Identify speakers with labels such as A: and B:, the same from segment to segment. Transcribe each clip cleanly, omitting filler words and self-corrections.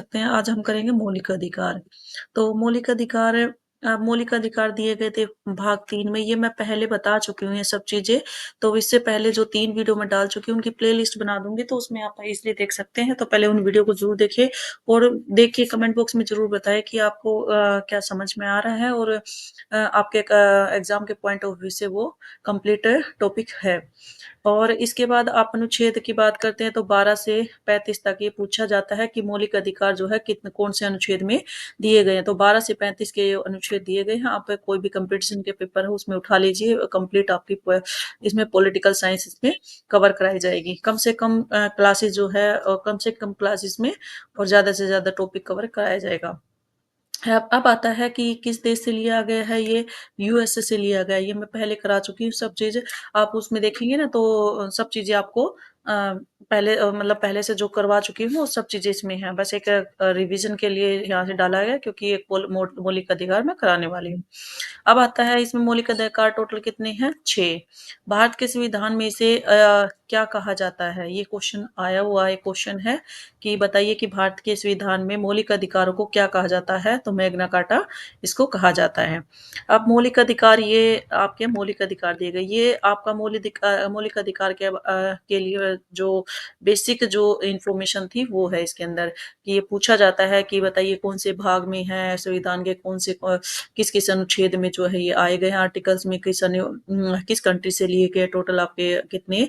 A: सकते हैं, आज हम करेंगे मौलिक अधिकार। तो मौलिक अधिकार दिए गए थे भाग 3 में, ये मैं पहले बता चुकी हूँ ये सब चीज़ें। तो इससे पहले जो 3 वीडियो मैं डाल चुकी हूँ, उनकी प्लेलिस्ट बना दूँगी, तो उसमें आप ईज़िली देख सकते हैं। तो पहले उन वीडियो को ज़रूर देखिए और देख के कमेंट बॉक्स में ज़रूर बताएँ कि आपको क्या समझ में आ रहा है और आपके एग्ज़ाम के पॉइंट ऑफ व्यू से वो कंप्लीट टॉपिक है। और इसके बाद आप अनुच्छेद की बात करते हैं तो 12 से 35 तक ये पूछा जाता है कि मौलिक अधिकार जो है कितने कौन से अनुच्छेद में दिए गए हैं। तो 12 से 35 के अनुच्छेद दिए गए हैं। आप कोई भी कंपटीशन के पेपर है उसमें उठा लीजिए, कंप्लीट आपकी इसमें पॉलिटिकल साइंस इसमें कवर कराई जाएगी। कम से कम क्लासेस जो है कम से कम क्लासेस में और ज़्यादा से ज़्यादा टॉपिक कवर कराया जाएगा। अब आता है कि किस देश से लिया गया है ये, यूएसए से लिया गया है। ये मैं पहले करा चुकी हूँ सब चीज़। आप उसमें देखेंगे ना तो सब चीज़ें आपको पहले मतलब पहले से जो करवा चुकी हूँ वो सब चीज़ें इसमें हैं। बस एक रिवीजन के लिए यहाँ से डाला गया क्योंकि एक मौलिक अधिकार मैं कराने वाली हूँ। अब आता है इसमें मौलिक अधिकार टोटल कितने हैं? 6। भारत के संविधान में इसे क्या कहा जाता है? ये क्वेश्चन आया हुआ एक क्वेश्चन है कि बताइए कि भारत के संविधान में मौलिक अधिकारों को क्या कहा जाता है? तो मैग्ना कार्टा इसको कहा जाता है। अब मौलिक अधिकार ये आपके मौलिक अधिकार दिए गए। ये आपका मौलिक अधिकार के लिए जो बेसिक जो इन्फॉर्मेशन थी वो है इसके अंदर कि ये पूछा जाता है कि बताइए कौन से भाग में है संविधान के कौन से किस-किस अनुच्छेद में जो है ये आए गए हैं आर्टिकल्स में किस कंट्री से लिए गए टोटल आपके कितने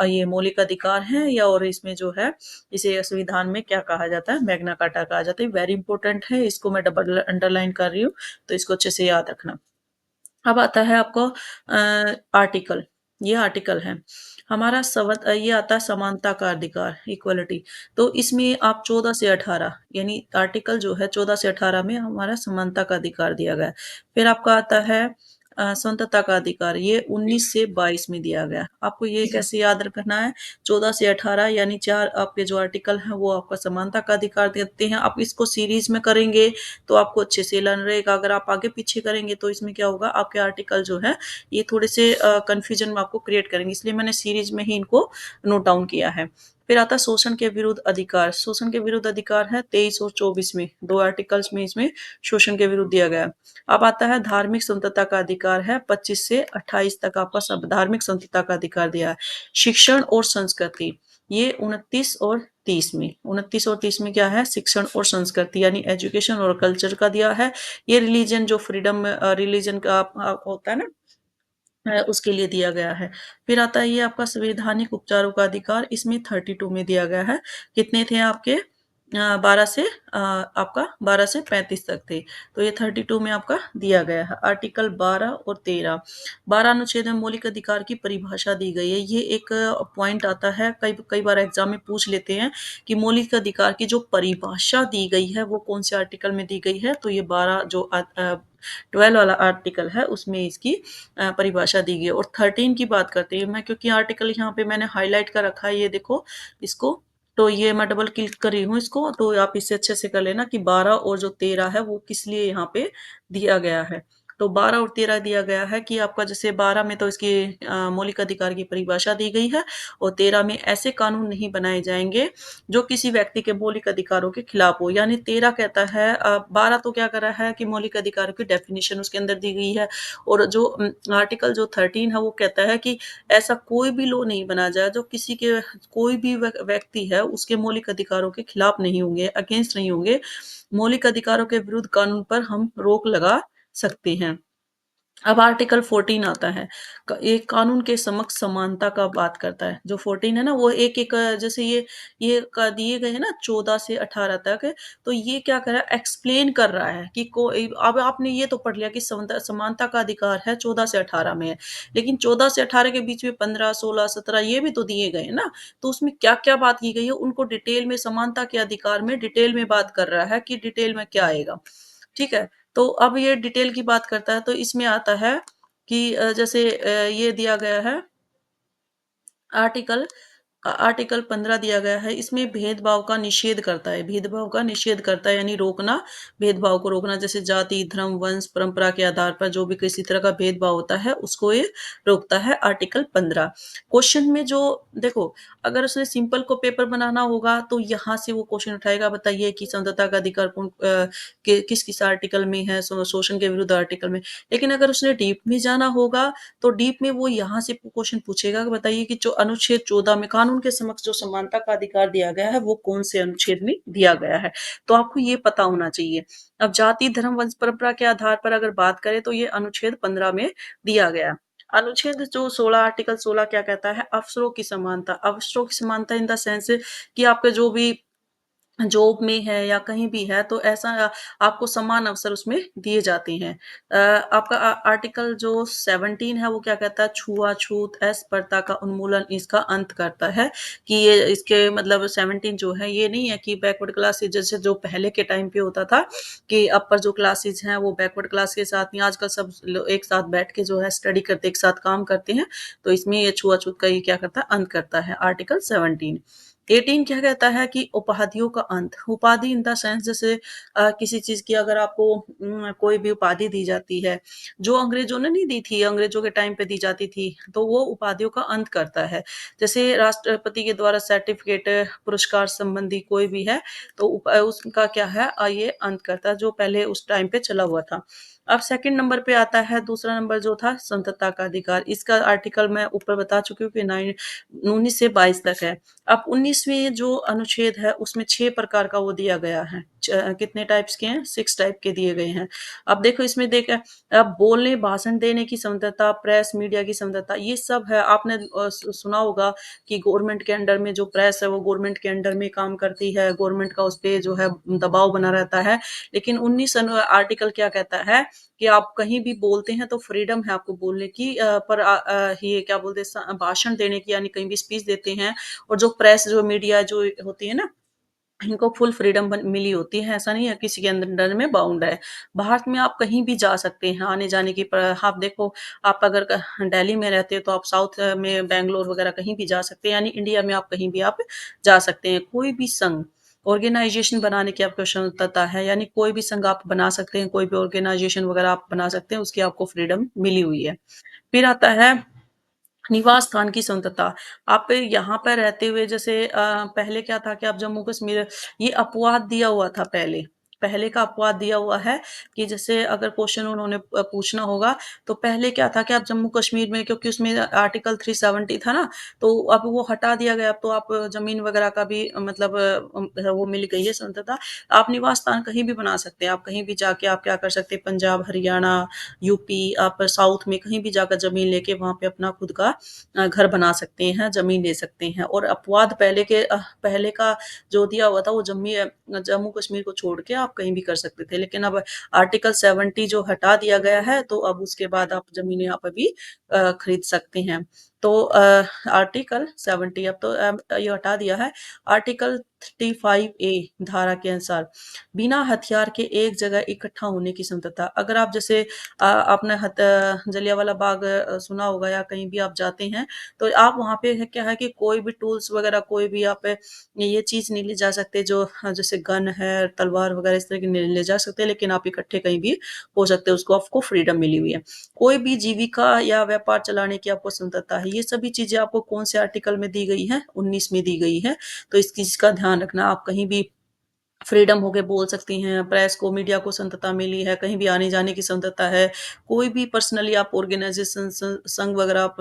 A: ये मौलिक अधिकार हैं या और इसमें जो है इसे संविधान में क्या कहा जाता है? मैग्ना कार्टा कहा जाता है। वेरी इंपॉर्टेंट है, इसको मैं डबल अंडरलाइन कर रही हूँ, तो इसको अच्छे से याद रखना। अब आता है आपको आर्टिकल, ये आर्टिकल है। ये आता है समानता का अधिकार, इक्वालिटी। तो इसमें आप 14 से 18 यानी आर्टिकल जो है 14 से 18 में हमारा समानता का अधिकार दिया गया है। फिर आपका आता है स्वतंत्रता का अधिकार, ये 19 से 22 में दिया गया है। आपको ये कैसे याद रखना है? 14 से 18 यानी 4 आपके जो आर्टिकल हैं वो आपका समानता का अधिकार देते हैं। आप इसको सीरीज़ में करेंगे तो आपको अच्छे से लर्न रहेगा। अगर आप आगे-पीछे करेंगे तो इसमें क्या होगा आपके आर्टिकल जो है ये थोड़े से कन्फ्यूजन में आपको क्रिएट करेंगे। इसलिए मैंने सीरीज़ में ही इनको नोट डाउन किया है। फिर आता है शोषण के विरुद्ध अधिकार। शोषण के विरुद्ध अधिकार है 23 और 24 में, 2 आर्टिकल्स में इसमें शोषण के विरुद्ध दिया गया है। अब आता है धार्मिक स्वतंत्रता का अधिकार है 25 से 28 तक आपका सब धार्मिक स्वतंत्रता का अधिकार दिया है। शिक्षण और संस्कृति ये 29 और 30 में 29 और 30 में क्या है शिक्षण और संस्कृति यानी एजुकेशन और कल्चर का दिया है। ये रिलीजन जो फ्रीडम रिलीजन का होता है ना उसके लिए दिया गया है। फिर आता है ये आपका संवैधानिक उपचारों का अधिकार इसमें 32 में दिया गया है। कितने थे आपके 12 से आपका 12 से 35 तक थे। तो ये 32 में आपका दिया गया है। आर्टिकल 12 और 13 12 अनुच्छेद में मौलिक अधिकार की परिभाषा दी गई है। ये एक पॉइंट आता है कई कई बार एग्जाम में पूछ लेते हैं कि मौलिक अधिकार की जो परिभाषा दी गई है वो कौन से आर्टिकल में दी गई है तो ये 12 जो 12 वाला आर्टिकल है उसमें इसकी परिभाषा दी गई है और 13 की बात करते हैं मैं क्योंकि आर्टिकल यहाँ पे मैंने हाईलाइट कर रखा है ये देखो इसको तो ये मैं डबल क्लिक कर रही हूँ इसको तो आप इसे अच्छे से कर लेना कि 12 और जो 13 है वो किस लिए यहाँ पे दिया गया है तो 12 और 13 दिया गया है कि आपका जैसे 12 में तो इसकी मौलिक अधिकार की परिभाषा दी गई है और 13 में ऐसे कानून नहीं बनाए जाएंगे जो किसी व्यक्ति के मौलिक अधिकारों के खिलाफ हो यानी 13 कहता है 12 तो क्या कर रहा है कि मौलिक अधिकारों की डेफिनेशन उसके अंदर दी गई है और जो आर्टिकल जो 13 है वो कहता है कि ऐसा कोई भी लॉ नहीं बनाया जाए जो किसी के कोई भी व्यक्ति है उसके मौलिक अधिकारों के खिलाफ नहीं होंगे अगेंस्ट नहीं होंगे मौलिक अधिकारों के विरुद्ध कानून पर हम रोक लगा सकते हैं अब आर्टिकल 14 आता है एक कानून के समक्ष समानता का बात करता है जो 14 है ना वो एक एक जैसे ये दिए गए हैं ना 14 से 18 तक तो ये क्या कर रहा है एक्सप्लेन कर रहा है कि कोई अब आपने ये तो पढ़ लिया कि समानता का अधिकार है 14 से 18 में है लेकिन 14 से 18 के बीच में 15 16 17 ये भी तो दिए गए हैं ना तो उसमें क्या क्या बात की गई है उनको डिटेल में समानता के अधिकार में डिटेल में बात कर रहा है कि डिटेल में क्या आएगा ठीक है तो अब ये डिटेल की बात करता है तो इसमें आता है कि जैसे ये दिया गया है आर्टिकल आर्टिकल 15 दिया गया है, इसमें भेदभाव का निषेध करता है, भेदभाव का निषेध करता है यानी रोकना, भेदभाव को रोकना जैसे जाति, धर्म, वंश, परंपरा के आधार पर जो भी किसी तरह का भेदभाव होता है, उसको ये रोकता है आर्टिकल 15। क्वेश्चन में जो देखो, अगर उसने सिंपल को पेपर बनाना होगा, तो यहाँ से वो क्वेश्चन उठाएगा, बताइए कि स्वतंत्रता का अधिकार किस-किस आर्टिकल में है, शोषण के विरुद्ध आर्टिकल में। लेकिन अगर उसने डीप में जाना होगा, तो डीप में वो यहाँ से क्वेश्चन पूछेगा कि बताइए कि जो अनुच्छेद 14 में कानून के समक्ष जो समानता का अधिकार दिया गया है, वो कौन से अनुच्छेद में दिया गया है? तो आपको ये पता होना चाहिए। अब जाति, धर्म, वंश, परंपरा के आधार पर अगर बात करें तो ये अनुच्छेद 15 में दिया गया है। अनुच्छेद जो 16 आर्टिकल 16 क्या कहता है? अवसरों की समानता। अवसरों की समानता इन द सेंस कि आपके जो भी जॉब में है या कहीं भी है तो ऐसा आपको समान अवसर उसमें दिए जाते हैं। आपका आर्टिकल जो 17 है वो क्या कहता है? छुआ-छूत, अस्पृश्यता का उन्मूलन इसका अंत करता है कि ये इसके मतलब 17 जो है ये नहीं है कि बैकवर्ड क्लासेस जैसे जो पहले के टाइम पे होता था कि अपर जो क्लासेस हैं वो बैकवर्ड क्लास के साथ नहीं, आजकल सब एक साथ बैठ के जो है स्टडी करते, एक साथ काम करते हैं। तो इसमें ये छुआ-छूत का ये क्या करता है? अंत करता है आर्टिकल 17। 18 क्या कहता है कि उपाधियों का अंत। उपाधि इन द सेंस जैसे किसी चीज़ की अगर आपको कोई भी उपाधि दी जाती है, जो अंग्रेज़ों ने नहीं दी थी, अंग्रेज़ों के टाइम पे दी जाती थी, तो वो उपाधियों का अंत करता है। जैसे राष्ट्रपति के द्वारा सर्टिफ़िकेट, पुरस्कार संबंधी कोई भी है, तो उसका क्या है ये अंत करता है, जो पहले उस टाइम पे चला हुआ था। अब सेकंड नंबर पे आता है, दूसरा नंबर जो था स्वतंत्रता का अधिकार। इसका आर्टिकल मैं ऊपर बता चुकी हूँ कि 19 से 22 तक है। अब 19वें जो अनुच्छेद है उसमें 6 प्रकार का वो दिया गया है। कितने टाइप्स के हैं? 6 टाइप के दिए गए हैं। अब देखो इसमें अब बोलने, भाषण देने की स्वतंत्रता, प्रेस, मीडिया की स्वतंत्रता ये सब है। आपने सुना होगा कि गवर्नमेंट के अंडर में जो प्रेस है वो गवर्नमेंट के अंडर में काम करती है, गवर्नमेंट का उस पे जो है दबाव बना रहता है। लेकिन 19 आर्टिकल क्या कहता है कि आप कहीं भी बोलते हैं तो फ्रीडम है आपको बोलने की, पर ये क्या बोलते हैं भाषण देने की यानी कहीं भी स्पीच देते हैं, और जो प्रेस जो मीडिया जो होती है ना, इनको फुल फ्रीडम मिली होती है, ऐसा नहीं है किसी के अंडर में बाउंड है। भारत में आप कहीं भी जा सकते हैं, आने जाने की आप देखो, आप अगर दिल्ली में रहते हो तो आप साउथ में बैंगलोर वगैरह कहीं भी जा सकते हैं, यानी इंडिया में आप कहीं भी आप जा सकते हैं। कोई भी संघ ऑर्गेनाइजेशन बनाने की आपको स्वतंत्रता है, यानी कोई भी संघ आप बना सकते हैं, कोई भी ऑर्गेनाइजेशन वगैरह आप बना सकते हैं, उसकी आपको फ्रीडम मिली हुई है। फिर आता है निवास स्थान की स्वतंत्रता। आप यहाँ पे रहते हुए जैसे पहले क्या था कि आप जम्मू कश्मीर ये अपवाद दिया हुआ था पहले। पहले का अपवाद दिया हुआ है कि जैसे अगर क्वेश्चन उन्होंने पूछना होगा, तो पहले क्या था कि आप जम्मू कश्मीर में क्योंकि उसमें आर्टिकल 370 था ना, तो अब वो हटा दिया गया। अब तो आप ज़मीन वगैरह का भी मतलब वो मिल गई है स्वतंत्रता। आप निवास स्थान कहीं भी बना सकते हैं। आप कहीं भी जाके आप क्या कर सकते हैं, पंजाब, हरियाणा, यूपी, आप साउथ में कहीं भी जाकर ज़मीन लेके वहाँ पे अपना खुद का घर बना सकते हैं, ज़मीन ले सकते हैं। और अपवाद पहले का जो दिया हुआ था वो जम्मू कश्मीर को छोड़ के आप कहीं भी कर सकते थे। लेकिन अब आर्टिकल 70 जो हटा दिया गया है, तो अब उसके बाद आप ज़मीनें यहाँ पे भी खरीद सकते हैं। तो आर्टिकल 70 अब तो ये हटा दिया है। आर्टिकल 35 ए धारा के अनुसार बिना हथियार के एक जगह इकट्ठा होने की स्वतंत्रता। अगर आप जैसे आपने जलियांवाला बाग सुना होगा या कहीं भी आप जाते हैं, तो आप वहाँ पे है क्या है कि कोई भी टूल्स वगैरह कोई भी आप ये चीज़ नहीं ले जा सकते जो जैसे गन है, तलवार वगैरह इस तरह की नहीं ले जा सकते, लेकिन आप इकट्ठे कहीं भी हो सकते हो, उसको आपको फ्रीडम मिली हुई है। कोई भी जीविका या व्यापार चलाने की आपको स्वतंत्रता है। ये सभी चीज़ें आपको कौन से आर्टिकल में दी गई हैं? 19 में दी गई है। तो इस चीज़ का ध्यान रखना, आप कहीं भी फ्रीडम होके बोल सकती हैं, प्रेस को, मीडिया को स्वतंत्रता मिली है, कहीं भी आने-जाने की स्वतंत्रता है। कोई भी पर्सनली आप ऑर्गेनाइज़ेशन संघ वगैरह आप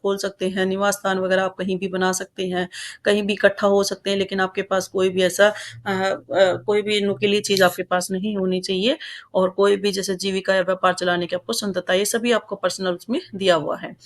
A: खोल सकते हैं, निवास स्थान वगैरह आप कहीं भी बना सकते हैं, कहीं भी इकट्ठा हो सकते हैं, लेकिन आपके पास कोई भी ऐसा कोई भी नुकीली चीज़ आपके पास नहीं होनी चाहिए, और कोई भी जैसे जीविका या व्यापार चलाने की आपको स्वतंत्रता, ये सभी आपको पर्सनल उसमें दिया हुआ है।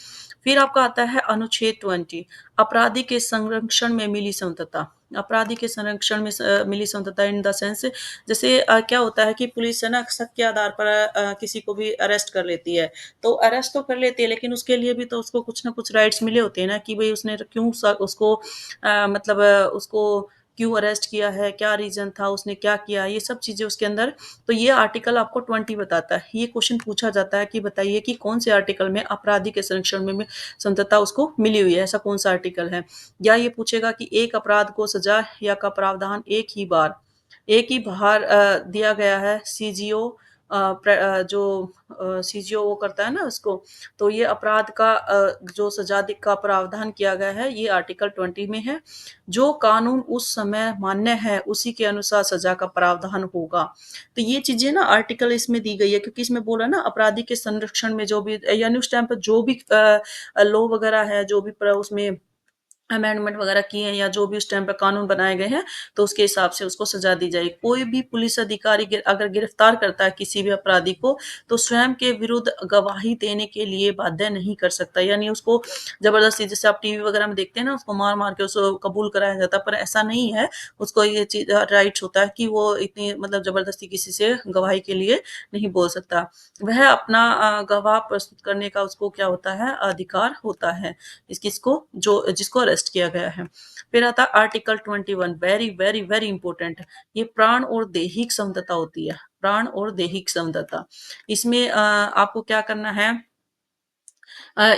A: फिर आपका आता है अनुच्छेद 20 अपराधी के संरक्षण में मिली स्वतंत्रता। अपराधी के संरक्षण में मिली स्वतंत्रता इन द सेंस जैसे क्या होता है कि पुलिस है ना शक के आधार पर किसी को भी अरेस्ट कर लेती है। तो अरेस्ट तो कर लेती है, लेकिन उसके लिए भी तो उसको कुछ ना कुछ राइट्स मिले होते हैं ना कि भई उसने क्यों उसको मतलब उसको क्यों अरेस्ट किया है, क्या रीज़न था, उसने क्या किया, ये सब चीज़ें उसके अंदर। तो ये आर्टिकल आपको 20 बताता है। ये क्वेश्चन पूछा जाता है कि बताइए कि कौन से आर्टिकल में अपराधी के संरक्षण में स्वतंत्रता उसको मिली हुई है, ऐसा कौन-सा आर्टिकल है? या ये पूछेगा कि एक अपराध को सज़ा या का प्रावधान एक ही बार दिया गया है। सीजीओ वो करता है ना उसको, तो ये अपराध का जो सज़ा का प्रावधान किया गया है, ये आर्टिकल 20 में है। जो कानून उस समय मान्य है, उसी के अनुसार सज़ा का प्रावधान होगा। तो ये चीज़ें ना आर्टिकल इसमें दी गई है, क्योंकि इसमें बोला ना अपराधी के संरक्षण में जो भी यानी उस टाइम पे जो भी लॉ वगैरह है, जो भी उसमें अमेंडमेंट वगैरह किए हैं या जो भी उस टाइम पे कानून बनाए गए हैं, तो उसके हिसाब से उसको सज़ा दी जाएगी। कोई भी पुलिस अधिकारी अगर गिरफ्तार करता है किसी भी अपराधी को, तो स्वयं के विरुद्ध गवाही देने के लिए बाध्य नहीं कर सकता। यानी उसको ज़बरदस्ती, जैसे आप टीवी वगैरह में देखते हैं ना, उसको मार-मार के उसको कबूल कराया जाता है, पर ऐसा नहीं है। उसको ये चीज़ राइट्स होता है कि वो इतनी मतलब ज़बरदस्ती किसी से गवाही के लिए नहीं बोल सकता। वह अपना गवाह प्रस्तुत करने का उसको क्या होता है, अधिकार होता है। किसको, जो जिसको अरेस्ट किया गया है। फिर आता है article 21, very very very important. ये प्राण और दैहिक समझौता होती है, प्राण और दैहिक समझौता। इसमें आपको क्या करना है,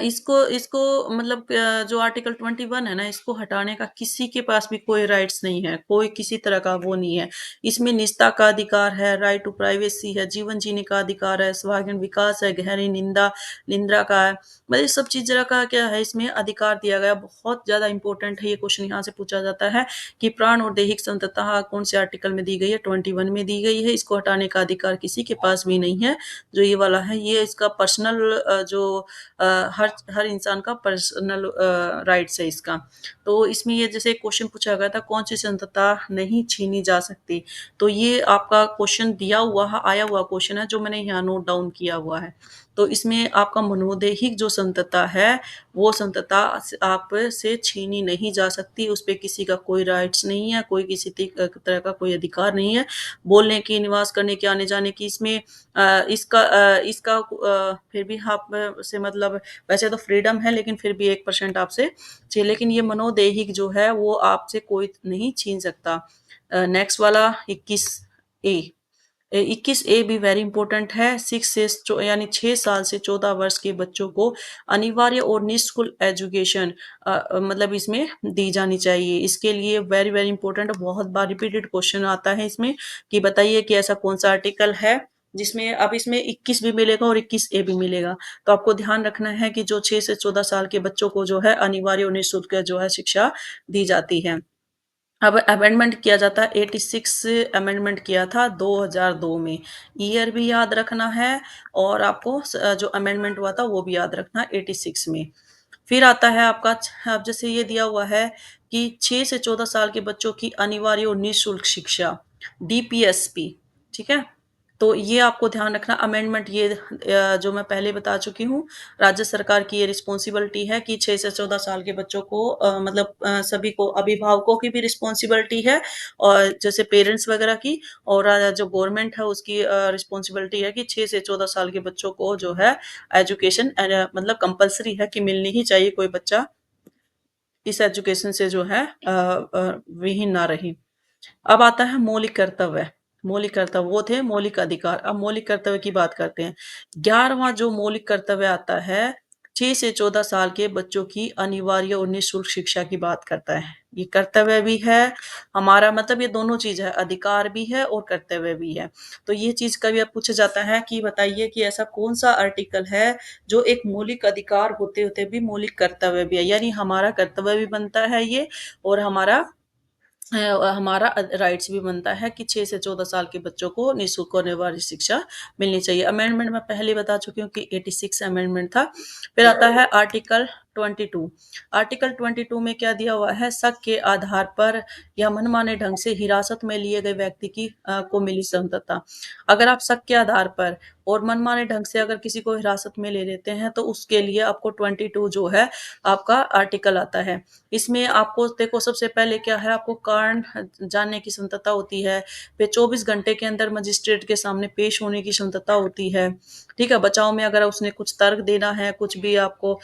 A: इसको इसको मतलब जो आर्टिकल 21 है ना, इसको हटाने का किसी के पास भी कोई राइट्स नहीं है, कोई किसी तरह का वो नहीं है। इसमें निजता का अधिकार है, राइट टू प्राइवेसी है, जीवन जीने का अधिकार है, सर्वांगीण विकास है, गहरी निंदा का है। मतलब ये सब चीज़ का क्या है, इसमें अधिकार दिया गया। बहुत ज़्यादा इंपॉर्टेंट है ये क्वेश्चन, यहाँ से पूछा जाता है कि प्राण और दैहिक स्वतंत्रता कौन से आर्टिकल में दी गई है, 21 में दी गई है। इसको हटाने का अधिकार किसी के पास भी नहीं है। जो ये वाला है, ये इसका पर्सनल जो अ, हर हर इंसान का पर्सनल राइट्स है इसका। तो इसमें ये जैसे क्वेश्चन पूछा गया था, कौन सी स्वतंत्रता नहीं छीनी जा सकती? तो ये आपका क्वेश्चन दिया हुआ है, आया हुआ क्वेश्चन है, जो मैंने यहाँ नोट डाउन किया हुआ है। तो इसमें आपका मनोदैहिक जो स्वतंत्रता है, वो स्वतंत्रता आप से छीनी नहीं जा सकती। उस पे किसी का कोई राइट्स नहीं है, कोई किसी तरह का कोई अधिकार नहीं है। बोलने की, निवास करने की, आने-जाने की, इसमें इसका फिर भी आप से मतलब, वैसे तो फ्रीडम है, लेकिन फिर भी 1% आपसे चाहिए, लेकिन ये मनोदैहिक जो है वो आपसे कोई नहीं छीन सकता। नेक्स्ट वाला 21 ए। 21 ए भी वेरी इंपॉर्टेंट है। 6 से यानी 6 साल से 14 वर्ष के बच्चों को अनिवार्य और निःशुल्क एजुकेशन मतलब इसमें दी जानी चाहिए। इसके लिए वेरी वेरी इंपॉर्टेंट, बहुत बार रिपीटेड क्वेश्चन आता है इसमें कि बताइए कि ऐसा कौन सा आर्टिकल है जिसमें, अब इसमें 21 भी मिलेगा और 21 ए भी मिलेगा। तो आपको ध्यान रखना है कि जो 6 से 14 साल के बच्चों को जो है अनिवार्य और निःशुल्क जो है शिक्षा दी जाती है। अब अमेंडमेंट किया जाता है, 86 अमेंडमेंट किया था 2002 में। ईयर भी याद रखना है और आपको जो अमेंडमेंट हुआ था वो भी याद रखना है 86 में। फिर आता है आपका अब जैसे ये दिया हुआ है कि 6 से 14 साल के बच्चों की अनिवार्य और निःशुल्क शिक्षा, डीपीएसपी, ठीक है? तो ये आपको ध्यान रखना, अमेंडमेंट ये जो मैं पहले बता चुकी हूँ, राज्य सरकार की ये रिस्पॉन्सिबिलिटी है कि 6 से 14 साल के बच्चों को मतलब सभी को, अभिभावकों की भी रिस्पॉन्सिबिलिटी है और जैसे पेरेंट्स वगैरह की, और जो गवर्नमेंट है उसकी रिस्पॉन्सिबिलिटी है कि 6 से 14 साल के बच्चों को जो है एजुकेशन मतलब कंपल्सरी है कि मिलनी ही चाहिए, कोई बच्चा इस एजुकेशन से जो है विहीन ना रहे। अब आता है मौलिक कर्तव्य। मौलिक कर्तव्य वो थे मौलिक अधिकार। अब मौलिक कर्तव्य की बात करते हैं। 11वां जो मौलिक कर्तव्य आता है, 6 से 14 साल के बच्चों की अनिवार्य और निःशुल्क शिक्षा की बात करता है। ये कर्तव्य भी है हमारा, मतलब ये दोनों चीज़ है, अधिकार भी है और कर्तव्य भी है। तो ये चीज़ कभी अब पूछा जाता है कि बताइए कि ऐसा कौन-सा आर्टिकल है जो एक मौलिक अधिकार होते-होते भी मौलिक कर्तव्य भी है। यानी हमारा कर्तव्य भी बनता है ये, और हमारा राइट्स भी बनता है कि 6 से 14 साल के बच्चों को निःशुल्क और अनिवार्य शिक्षा मिलनी चाहिए। अमेंडमेंट मैं पहले बता चुकी हूँ कि 86 अमेंडमेंट था। फिर आता है आर्टिकल 22। आर्टिकल 22 में क्या दिया हुआ है, शक के आधार पर या मनमाने ढंग से हिरासत में लिए गए व्यक्ति की को मिली स्वतंत्रता। अगर आप शक के आधार पर और मनमाने ढंग से अगर किसी को हिरासत में ले लेते हैं, तो उसके लिए आपको 22 जो है आपका आर्टिकल आता है। इसमें आपको देखो, सबसे पहले क्या है, आपको कारण जानने की स्वतंत्रता होती है। फिर 24 घंटे के अंदर मजिस्ट्रेट के सामने पेश होने की स्वतंत्रता होती है। ठीक है? बचाव में अगर उसने कुछ तर्क देना है, कुछ भी आपको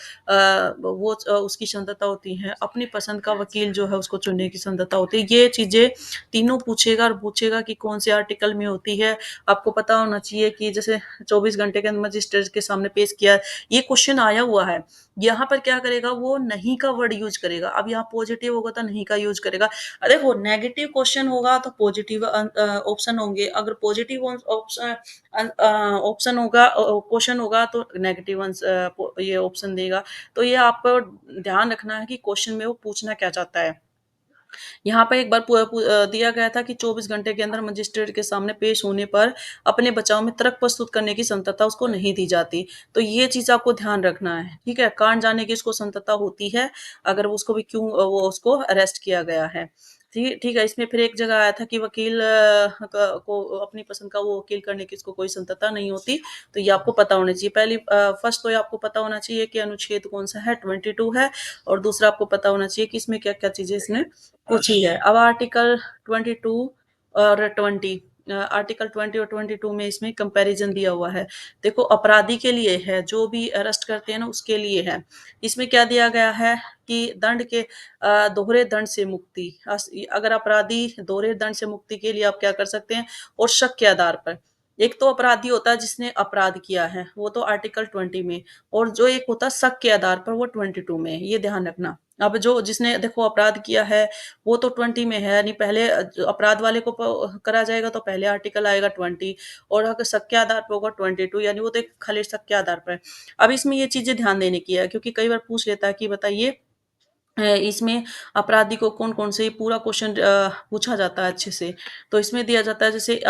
A: उसकी स्वतंत्रता होती है, अपनी पसंद का वकील जो है उसको चुनने की स्वतंत्रता होती है। ये चीज़ें तीनों पूछेगा और पूछेगा कि कौन-से आर्टिकल में होती है। आपको पता होना चाहिए कि जैसे 24 घंटे के अंदर मजिस्ट्रेट के सामने पेश किया, ये क्वेश्चन आया हुआ है। यहाँ पर क्या करेगा वो नहीं का वर्ड यूज़ करेगा। अब यहाँ पॉज़िटिव होगा तो नहीं का यूज़ करेगा। देखो नेगेटिव क्वेश्चन होगा तो पॉज़िटिव ऑप्शन होंगे, अगर पॉज़िटिव ऑप्शन होगा क्वेश्चन होगा तो नेगेटिव ये ऑप्शन देगा। तो ये आपको ध्यान रखना है कि क्वेश्चन में वो पूछना क्या चाहता है। यहाँ पे एक बार दिया गया था कि 24 घंटे के अंदर मजिस्ट्रेट के सामने पेश होने पर अपने बचाव में तर्क प्रस्तुत करने की स्वतंत्रता उसको नहीं दी जाती। तो ये चीज़ आपको ध्यान रखना है, ठीक है? कारण जानने की इसको स्वतंत्रता होती है, अगर वो उसको भी क्यों वो उसको अरेस्ट किया गया है। ठीक है, इसमें फिर एक जगह आया था कि वकील क को अपनी पसंद का वो वकील करने की इसको कोई स्वतंत्रता नहीं होती, तो ये आपको पता होना चाहिए। फर्स्ट तो ये आपको पता होना चाहिए कि अनुच्छेद कौन-सा है, 22 है और दूसरा आपको पता होना चाहिए कि इसमें क्या-क्या चीज़ें इसने पूछी है। अब आर्टिकल 22 और 20 आर्टिकल 20 और 22 में इसमें कंपैरिज़न दिया हुआ है। देखो अपराधी के लिए है, जो भी अरेस्ट करते हैं ना उसके लिए है। इसमें क्या दिया गया है कि दंड के दोहरे दंड से मुक्ति अगर अपराधी दोहरे दंड से मुक्ति के लिए आप क्या कर सकते हैं और शक के आधार पर। एक तो अपराधी होता है जिसने अपराध किया है, वो तो आर्टिकल 20 में और जो एक होता है शक के आधार पर वो 22 में है, ये ध्यान रखना। अब जो जिसने देखो अपराध किया है वो तो 20 में है यानी पहले जो अपराध वाले को करा जाएगा तो पहले आर्टिकल आएगा 20 और अगर शक के आधार पर होगा 22 यानी वो तो एक खाली शक के आधार पर है। अब इसमें ये चीजें ध्यान देने की है क्योंकि कई बार पूछ लेता है कि बताइए इसमें अपराधी को कौन-कौन से पूरा क्वेश्चन पूछा जाता है अच्छे से। तो इसमें दिया जाता है जैसे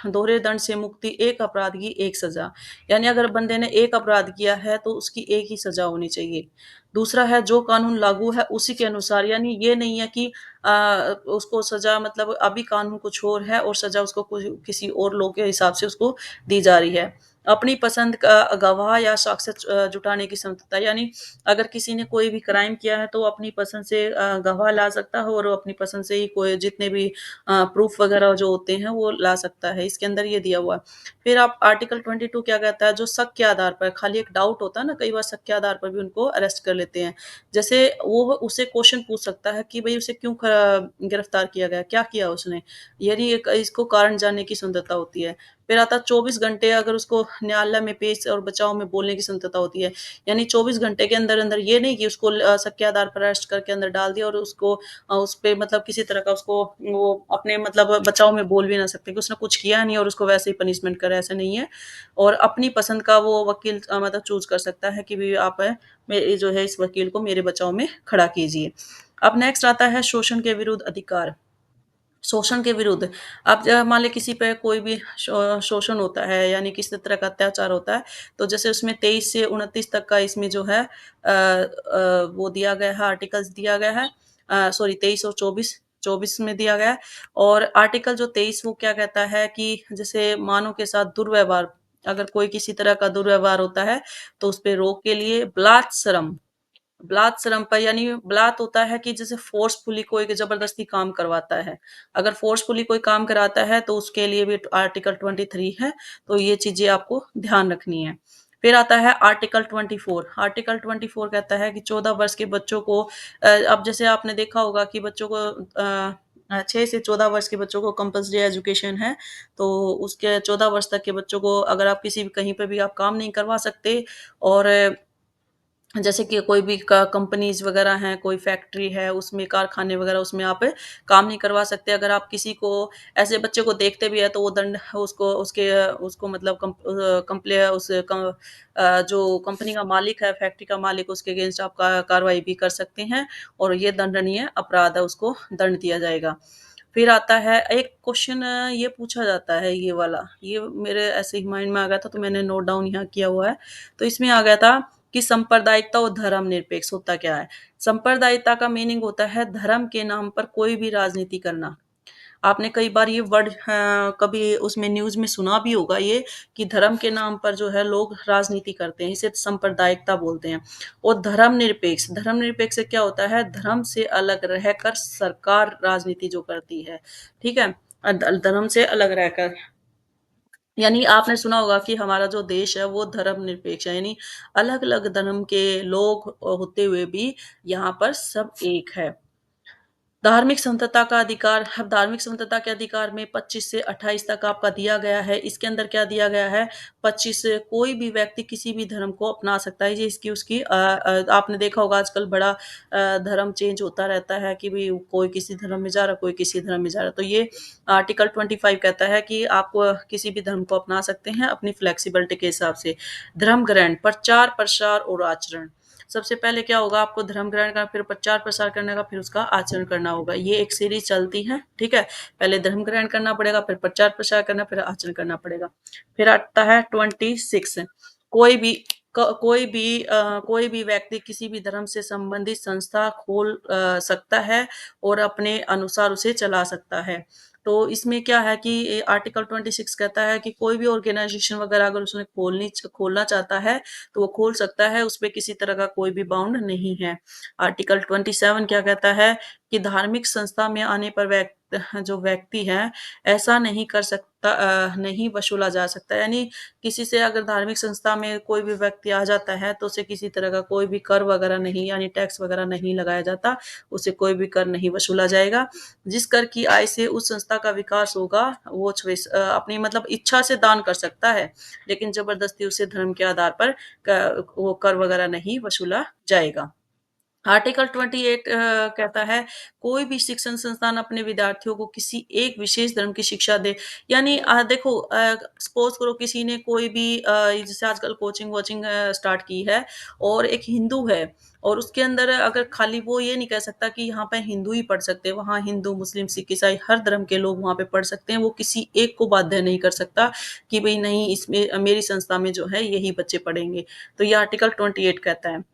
A: दोहरे दंड से मुक्ति, एक अपराध की एक सज़ा। यानी अगर बंदे ने एक अपराध किया है तो उसकी एक ही सज़ा होनी चाहिए। दूसरा है जो कानून लागू है उसी के अनुसार यानी ये नहीं है कि अ, उसको सज़ा मतलब अभी कानून कुछ और है और सज़ा उसको किसी और लॉ के हिसाब से उसको दी जा रही है। अपनी पसंद का गवाह या साक्ष्य जुटाने की स्वतंत्रता यानी अगर किसी ने कोई भी क्राइम किया है तो वो अपनी पसंद से गवाह ला सकता है और वो अपनी पसंद से ही कोई जितने भी प्रूफ वगैरह जो होते हैं वो ला सकता है। इसके अंदर ये दिया हुआ है। फिर आप आर्टिकल 22 क्या कहता है जो शक के आधार पर खाली एक डाउट होता है ना कई बार शक के आधार पर भी उनको अरेस्ट कर लेते हैं। जैसे वो उससे क्वेश्चन पूछ सकता है कि भई उसे क्यों गिरफ्तार किया गया? क्या किया उसने? यानी एक इसको कारण जानने की स्वतंत्रता होती है। फिर आता है 24 घंटे अगर उसको न्यायालय में पेश और बचाव में बोलने की स्वतंत्रता होती है। यानी 24 घंटे के अंदर-अंदर ये नहीं कि उसको शक के आधार पर अरेस्ट करके अंदर डाल दिया और उसको उसपे मतलब किसी तरह का उसको वो अपने मतलब बचाव में बोल भी ना सकते कि उसने कुछ किया नहीं और उसको वैसे ही पनिशमेंट करें, ऐसा नहीं है। और अपनी पसंद का वो वकील मतलब चूज़ कर सकता है कि भई आप मेरे जो है इस वकील को मेरे बचाव में खड़ा कीजिए। अब नेक्स्ट आता है शोषण के विरुद्ध अधिकार। शोषण के विरुद्ध अब मान लें किसी पे कोई भी शोषण होता है यानी किसी तरह का अत्याचार होता है, तो जैसे उसमें 23 से 29 तक का इसमें जो है वो दिया गया है आर्टिकल्स दिया गया है सॉरी 23 और 24 में दिया गया है और आर्टिकल जो 23 वो क्या कहता है कि जैसे मानव के साथ दुर्व्यवहार अगर कोई किसी तरह का दुर्व्यवहार होता है, तो उसपे रोक के लिए बलात्श्रम बलात्सरम पर यानी बलात् होता है कि जैसे फ़ोर्सफुली कोई ज़बरदस्ती काम करवाता है। अगर फ़ोर्सफुली कोई काम कराता है तो उसके लिए भी आर्टिकल 23 है, तो ये चीज़ें आपको ध्यान रखनी है। फिर आता है आर्टिकल 24 आर्टिकल 24 कहता है कि 14 वर्ष के बच्चों को अब जैसे आपने देखा होगा कि बच्चों को 6 से 14 वर्ष के बच्चों को कंपल्सरी एजुकेशन है, तो उसके 14 वर्ष तक के बच्चों को अगर आप किसी भी कहीं पे भी आप काम नहीं करवा सकते और जैसे कि कोई भी क कंपनीज़ वग़ैरह हैं, कोई फैक्ट्री है, उसमें कारखाने वग़ैरह उसमें आप काम नहीं करवा सकते। अगर आप किसी को ऐसे बच्चे को देखते भी हैं, तो वो दंड उसको उसको मतलब जो कंपनी का मालिक है, फैक्ट्री का मालिक, उसके अगेंस्ट आप का कार्रवाई भी कर सकते हैं और ये दंडनीय अपराध है, उसको दंड दिया जाएगा। फिर आता है एक क्वेश्चन ये पूछा जाता है ये वाला, ये मेरे ऐसे ही माइंड में आ गया था, तो मैंने नोट डाउन यहाँ किया हुआ है। तो इसमें आ गया था कि सांप्रदायिकता और धर्मनिरपेक्ष होता क्या है? सांप्रदायिकता का मीनिंग होता है धर्म के नाम पर कोई भी राजनीति करना। आपने कई बार ये वर्ड कभी उसमें न्यूज़ में सुना भी होगा ये कि धर्म के नाम पर जो है लोग राजनीति करते हैं, इसे सांप्रदायिकता बोलते हैं। और धर्मनिरपेक्ष से क्या होता है? धर्म से अलग रहकर सरकार राजनीति जो करती है, ठीक है? धर्म से अलग रहकर। यानी आपने सुना होगा कि हमारा जो देश है वो धर्मनिरपेक्ष है, यानी अलग-अलग धर्म के लोग होते हुए भी यहाँ पर सब एक है। धार्मिक स्वतंत्रता का अधिकार, अब धार्मिक स्वतंत्रता के अधिकार में 25 से 28 तक आपका दिया गया है। इसके अंदर क्या दिया गया है, 25 से कोई भी व्यक्ति किसी भी धर्म को अपना सकता है। ये इसकी उसकी आपने देखा होगा आजकल बड़ा धर्म चेंज होता रहता है कि भई कोई किसी धर्म में जा रहा है, कोई किसी धर्म में जा रहा है। तो ये आर्टिकल 25 कहता है कि आप किसी भी धर्म को अपना सकते हैं अपनी फ्लेक्सिबिलिटी के हिसाब से। धर्म ग्रहण, प्रचार, प्रसार और आचरण। सबसे पहले क्या होगा, आपको धर्म ग्रहण का, फिर प्रचार प्रसार करने का, फिर उसका आचरण करना होगा। ये एक सीरीज चलती है, ठीक है? पहले धर्म ग्रहण करना पड़ेगा, फिर प्रचार प्रसार करना, फिर आचरण करना पड़ेगा। फिर आता है 26, कोई भी कोई भी व्यक्ति किसी भी धर्म से संबंधित संस्था खोल सकता है और अपने अनुसार उसे चला सकता है। तो इसमें क्या है कि आर्टिकल 26 कहता है कि कोई भी ऑर्गेनाइजेशन वगैरह अगर उसने खोलना चाहता है तो वो खोल सकता है, उसपे किसी तरह का कोई भी बाउंड नहीं है। आर्टिकल 27 क्या कहता है कि धार्मिक संस्था में आने पर जो व्यक्ति है, ऐसा नहीं कर सकता, नहीं वसूला जा सकता। यानी किसी से अगर धार्मिक संस्था में कोई भी व्यक्ति आ जाता है, तो उसे किसी तरह का कोई भी कर वगैरह नहीं, यानी टैक्स वगैरह नहीं लगाया जाता, उसे कोई भी कर नहीं वसूला जाएगा। जिस कर की आय से उस संस्था का विकास होगा, वो अपनी मतलब इच्छा से दान कर सकता है, लेकिन ज़बरदस्ती उसे धर्म के आधार पर वो कर वगैरह नहीं वसूला जाएगा। आर्टिकल 28 कहता है कोई भी शिक्षण संस्थान अपने विद्यार्थियों को किसी एक विशेष धर्म की शिक्षा दे। यानी देखो, सपोज करो किसी ने कोई भी जैसे आजकल कोचिंग वोचिंग स्टार्ट की है और एक हिंदू है, और उसके अंदर अगर खाली वो ये नहीं कह सकता कि यहाँ पे हिंदू ही पढ़ सकते हैं, वहाँ हिंदू मुस्लिम सिख ईसाई हर धर्म के लोग वहाँ पे पढ़ सकते हैं, वो किसी एक को बाध्य नहीं कर सकता कि भाई नहीं, इसमें मेरी संस्था में जो है यही बच्चे पढ़ेंगे। तो ये आर्टिकल 28 कहता है।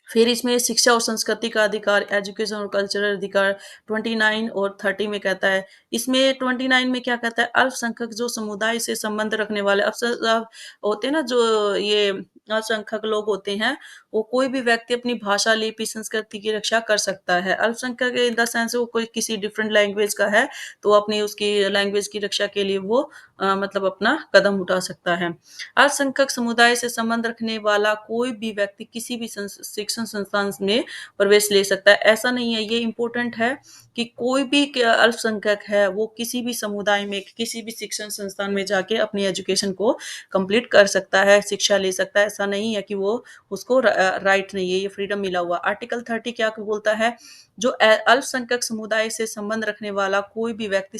A: फिर इसमें शिक्षा और संस्कृति का अधिकार, एजुकेशन और कल्चरल अधिकार 29 और 30 में कहता है। इसमें 29 में क्या कहता है, अल्पसंख्यक जो समुदाय से संबंध रखने वाले होते हैं ना, जो ये अल्पसंख्यक लोग होते हैं, वो कोई भी व्यक्ति अपनी भाषा, लिपि, संस्कृति की रक्षा कर सकता है। अल्पसंख्यक इन द सेंस वो कोई किसी डिफरेंट लैंग्वेज का है, तो अपनी उसकी लैंग्वेज की रक्षा के लिए वो मतलब अपना कदम उठा सकता है। अल्पसंख्यक समुदाय से संबंध रखने वाला कोई भी व्यक्ति किसी भी शिक्षण संस्थान में प्रवेश ले सकता है। ऐसा नहीं है, ये इम्पोर्टेंट है कि कोई भी अल्पसंख्यक है, वो किसी भी समुदाय में, किसी भी शिक्षण संस्थान में जाके अपनी एजुकेशन को कंप्लीट कर सकता है, शिक्षा ले सकता है। ऐसा नहीं है कि वो उसको राइट नहीं है, ये फ्रीडम मिला हुआ। आर्टिकल 30 क्या बोलता है, जो अल्पसंख्यक समुदाय से संबंध रखने वाला कोई भी व्यक्ति,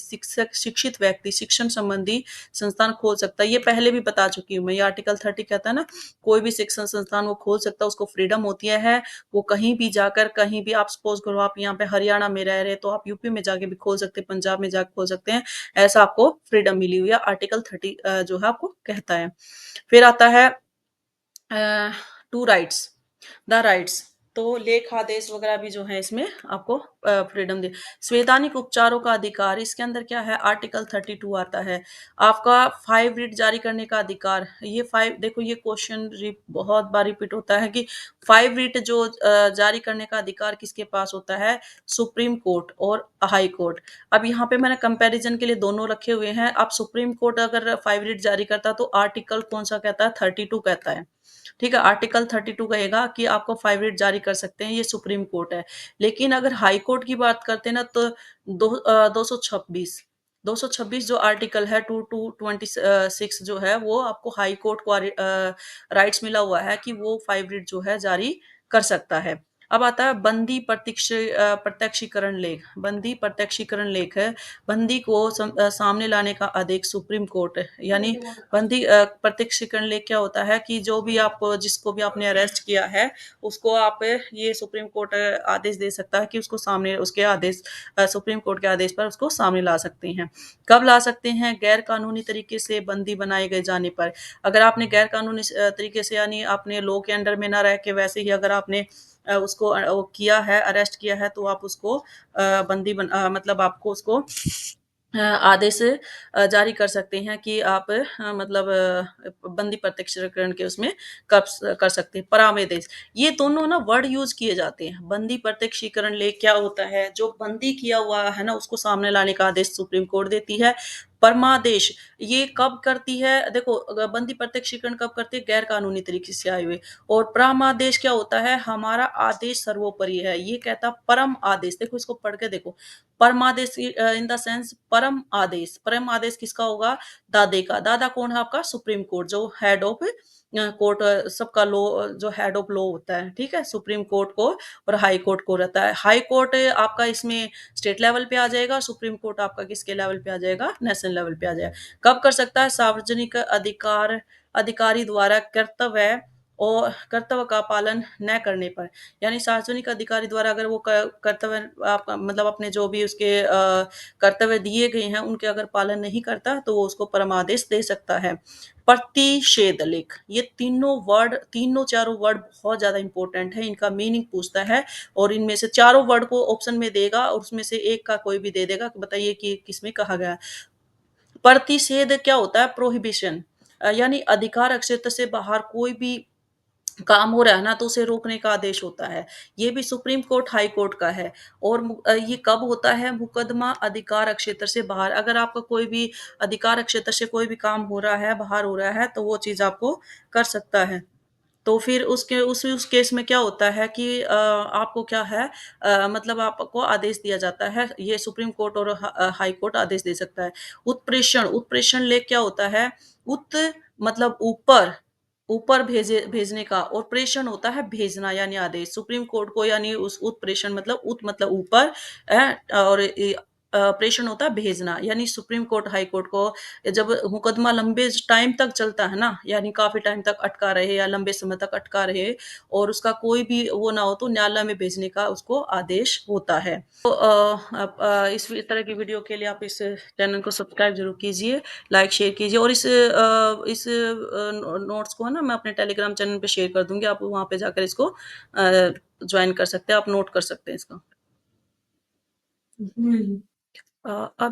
A: शिक्षित व्यक्ति शिक्षण संबंधी संस्थान खोल सकता है। ये पहले भी बता चुकी हूँ मैं, ये आर्टिकल 30 कहता है ना, कोई भी शिक्षण संस्थान वो खोल सकता है, उसको फ्रीडम होती है, वो कहीं भी जाकर, कहीं भी आप सपोज़ करो आप यहाँ पे हरियाणा में रह रहे हैं, तो आप यूपी में जाके भी खोल सकते हैं, पंजाब में जाके खोल सकते हैं, ऐसा आपको फ्रीडम मिली हुई है, आर्टिकल 30 जो है आपको कहता है। फिर आता है टू राइट्स, द राइट्स, तो लेख आदेश वगैरह भी जो है इसमें आपको फ्रीडम दे। संवैधानिक उपचारों का अधिकार, इसके अंदर क्या है, आर्टिकल 32 आता है। आपका 5 रिट जारी करने का अधिकार, ये 5 देखो, ये क्वेश्चन बहुत बार रिपीट होता है कि 5 रिट जो जारी करने का अधिकार किसके पास होता है, सुप्रीम कोर्ट और हाई कोर्ट। अब यहाँ पे मैंने कंपैरिजन के लिए दोनों रखे हुए हैं। अब सुप्रीम कोर्ट अगर 5 रिट जारी करता तो आर्टिकल कौन सा कहता है, 32 कहता है। ठीक है, आर्टिकल 32 कहेगा कि आपको 5 रिट जारी कर सकते हैं, ये सुप्रीम कोर्ट है। लेकिन अगर हाई कोर्ट की बात करते हैं ना, तो 226 226 जो आर्टिकल है, 2 टू 26 जो है, वो आपको हाई कोर्ट को राइट्स मिला हुआ है कि वो 5 रिट जो है जारी कर सकता है। अब आता है बंदी प्रत्यक्षीकरण लेख। बंदी प्रत्यक्षीकरण लेख है, बंदी को सामने लाने का आदेश सुप्रीम कोर्ट है। यानी बंदी प्रत्यक्षीकरण लेख क्या होता है कि जो भी आपको, जिसको भी आपने अरेस्ट किया है, उसको आप ये सुप्रीम कोर्ट आदेश दे सकता है कि उसको सामने, उसके आदेश सुप्रीम कोर्ट के आदेश पर उसको सामने ला सकते हैं। कब ला सकते हैं, गैर कानूनी तरीके से बंदी बनाए गए जाने पर। अगर आपने गैर कानूनी तरीके से, यानी आपने लॉ के अंडर में ना रह के वैसे ही अगर आपने उसको वो किया है, अरेस्ट किया है, तो आप उसको मतलब आपको उसको आदेश जारी कर सकते हैं कि आप मतलब बंदी प्रत्यक्षीकरण के उसमें कर सकते हैं, परामर्श। ये दोनों ना वर्ड यूज़ किए जाते हैं। बंदी प्रत्यक्षीकरण ले क्या होता है, जो बंदी किया हुआ है ना, उसको सामने लाने का आदेश सुप्रीम कोर्ट देती है। परमादेश ये कब करती है? देखो बंदी प्रत्यक्षीकरण कब करती है? गैर कानूनी तरीके से आए हुए। और परमादेश क्या होता है? हमारा आदेश सर्वोपरि है। ये कहता परम आदेश, देखो इसको पढ़ के देखो। परमादेश इन द सेंस परम आदेश। परम आदेश किसका होगा? दादे का। दादा कौन है आपका? सुप्रीम कोर्ट, जो हेड ऑफ कोर्ट, सबका लॉ, जो हेड ऑफ लॉ होता है, ठीक है? सुप्रीम कोर्ट को और हाई कोर्ट को रहता है। हाई कोर्ट आपका इसमें स्टेट लेवल पे आ जाएगा, सुप्रीम कोर्ट आपका किसके लेवल पे आ जाएगा? नेशनल लेवल पे आ जाएगा। कब कर सकता है? सार्वजनिक अधिकार अधिकारी द्वारा कर्तव्य का पालन न करने पर। यानी सार्वजनिक अधिकारी द्वारा अगर वो कर्तव्य आपका मतलब अपने जो भी उसके कर्तव्य दिए गए हैं उनके अगर पालन नहीं करता तो वो उसको परमादेश दे सकता है। प्रतिषेध लेख, ये तीनों वर्ड, तीनों चारों वर्ड बहुत ज्यादा इंपॉर्टेंट है, इनका मीनिंग पूछता है और इनमें से चारों वर्ड को ऑप्शन में देगा और उसमें से एक का कोई भी दे देगा कि बताइए कि किसमें कहा गया है। प्रतिषेध क्या होता है? प्रोहिबिशन, यानी अधिकार क्षेत्र से बाहर कोई भी काम हो रहा है ना तो उसे रोकने का आदेश होता है। ये भी सुप्रीम कोर्ट, हाई कोर्ट का है। और ये कब होता है? मुकदमा अधिकार क्षेत्र से बाहर, अगर आपका कोई भी अधिकार क्षेत्र से कोई भी काम हो रहा है, बाहर हो रहा है, तो वो चीज आपको कर सकता है। तो फिर उसके उस केस में क्या होता है कि आपको क्या है, मतलब आपको आदेश दिया जाता है, ये सुप्रीम कोर्ट और हाई कोर्ट आदेश दे सकता है। उत्प्रेषण, उत्प्रेषण लेख क्या होता है? उत मतलब ऊपर, ऊपर भेजने का, और प्रेषण होता है भेजना यानी आदेश। सुप्रीम कोर्ट को यानी उस उत्प्रेषण मतलब उत मतलब ऊपर, और प्रेषण होता है भेजना, यानी सुप्रीम कोर्ट, हाई कोर्ट को जब मुकदमा लंबे टाइम तक चलता है ना, यानी काफी टाइम तक अटका रहे या लंबे समय तक अटका रहे और उसका कोई भी वो ना हो तो न्यायालय में भेजने का उसको आदेश होता है। तो इस तरह की वीडियो के लिए आप इस चैनल को सब्सक्राइब जरूर कीजिए, लाइक शेयर कीजिए, और इस नोट्स को है ना मैं अपने टेलीग्राम चैनल पे शेयर कर दूंगी, आप वहां पे जाकर इसको ज्वाइन कर सकते हैं, आप नोट कर सकते हैं इसका। अब